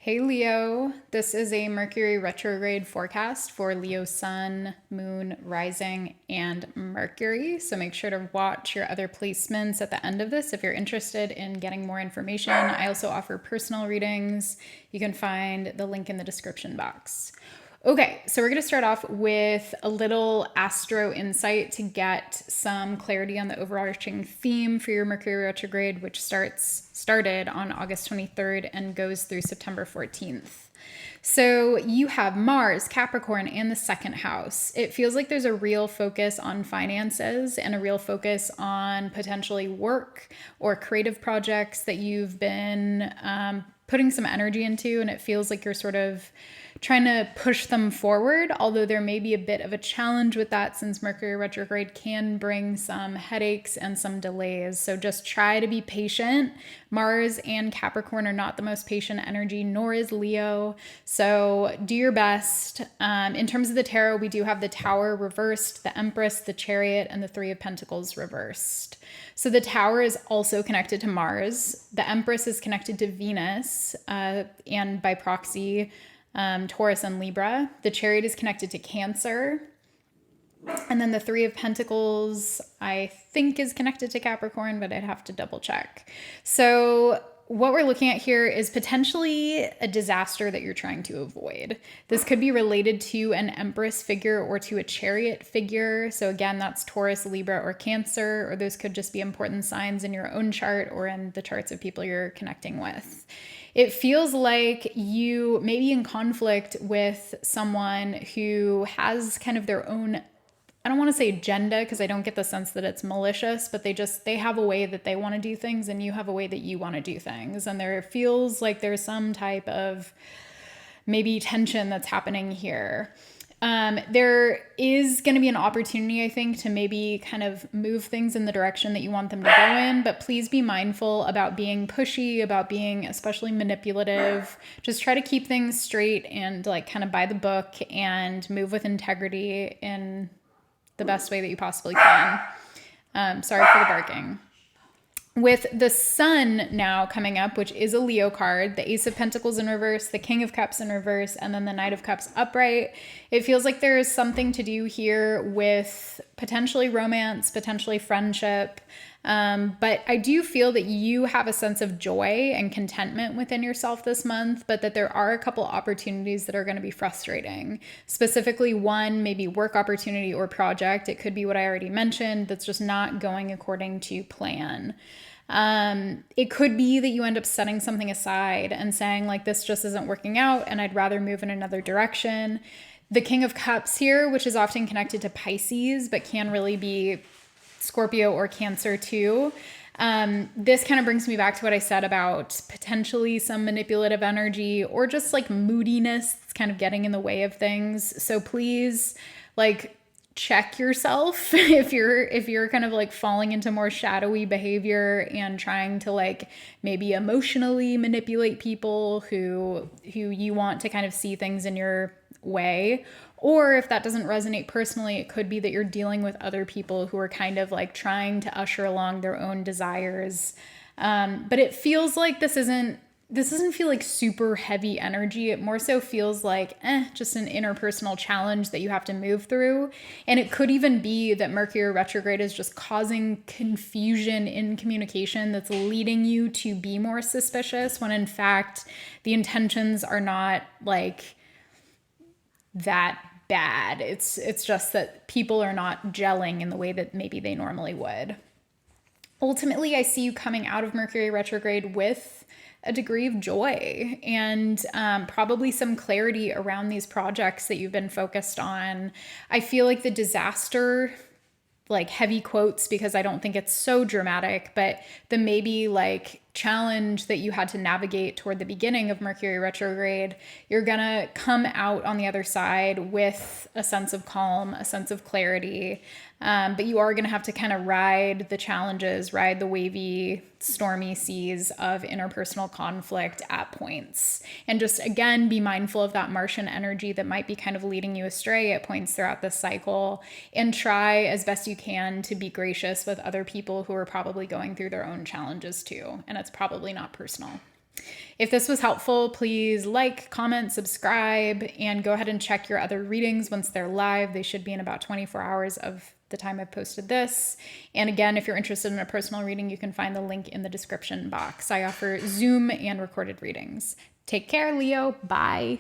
Hey Leo, this is a Mercury retrograde forecast for Leo Sun, Moon, Rising, and Mercury. So make sure to watch your other placements at the end of this if you're interested in getting more information. I also offer personal readings. You can find the link in the description box. Okay, so we're going to start off with a little astro insight to get some clarity on the overarching theme for your Mercury retrograde, which started on August 23rd and goes through September 14th. So you have Mars, Capricorn, and the second house. It feels like there's a real focus on finances and a real focus on potentially work or creative projects that you've been putting some energy into, and it feels like you're sort of trying to push them forward, although there may be a bit of a challenge with that since Mercury retrograde can bring some headaches and some delays. So just try to be patient. Mars and Capricorn are not the most patient energy, nor is Leo. So do your best. In terms of the tarot, we do have the Tower reversed, the Empress, the Chariot, and the Three of Pentacles reversed. So the Tower is also connected to Mars. The Empress is connected to Venus, and by proxy, Taurus and Libra. The Chariot is connected to Cancer. And then the Three of Pentacles, I think, is connected to Capricorn, but I'd have to double check. So what we're looking at here is potentially a disaster that you're trying to avoid. This could be related to an Empress figure or to a Chariot figure. So again, that's Taurus, Libra, or Cancer, or those could just be important signs in your own chart or in the charts of people you're connecting with. It feels like you may be in conflict with someone who has kind of their own, I don't want to say agenda because I don't get the sense that it's malicious, but they have a way that they want to do things and you have a way that you want to do things. And there feels like there's some type of maybe tension that's happening here. There is going to be an opportunity, I think, to maybe kind of move things in the direction that you want them to go in, but please be mindful about being pushy, about being especially manipulative. Just try to keep things straight and like kind of by the book and move with integrity in the best way that you possibly can. Sorry for the barking. With the Sun now coming up, which is a Leo card, the Ace of Pentacles in reverse, the King of Cups in reverse, and then the Knight of Cups upright, it feels like there is something to do here with potentially romance, potentially friendship. But I do feel that you have a sense of joy and contentment within yourself this month, but that there are a couple opportunities that are going to be frustrating. Specifically, one, maybe work opportunity or project. It could be what I already mentioned that's just not going according to plan. It could be that you end up setting something aside and saying like, this just isn't working out and I'd rather move in another direction. The King of Cups here, which is often connected to Pisces, but can really be Scorpio or Cancer too. This kind of brings me back to what I said about potentially some manipulative energy or just like moodiness that's kind of getting in the way of things. So please like check yourself if you're kind of like falling into more shadowy behavior and trying to like maybe emotionally manipulate people who you want to kind of see things in your way. Or if that doesn't resonate personally, it could be that you're dealing with other people who are kind of like trying to usher along their own desires. But it feels like this doesn't feel like super heavy energy. It more so feels like just an interpersonal challenge that you have to move through. And it could even be that Mercury retrograde is just causing confusion in communication that's leading you to be more suspicious when in fact the intentions are not like that bad. It's just that people are not gelling in the way that maybe they normally would. Ultimately, I see you coming out of Mercury retrograde with a degree of joy and probably some clarity around these projects that you've been focused on. I feel like the disaster, like heavy quotes because I don't think it's so dramatic, but the maybe like challenge that you had to navigate toward the beginning of Mercury retrograde, you're gonna come out on the other side with a sense of calm, a sense of clarity. But you are gonna have to kind of ride the challenges, ride the wavy, stormy seas of interpersonal conflict at points. And just again, be mindful of that Martian energy that might be kind of leading you astray at points throughout this cycle. And try as best you can to be gracious with other people who are probably going through their own challenges too. And it's probably not personal. If this was helpful, please like, comment, subscribe, and go ahead and check your other readings once they're live. They should be in about 24 hours of the time I've posted this. And again, if you're interested in a personal reading, you can find the link in the description box. I offer Zoom and recorded readings. Take care, Leo. Bye.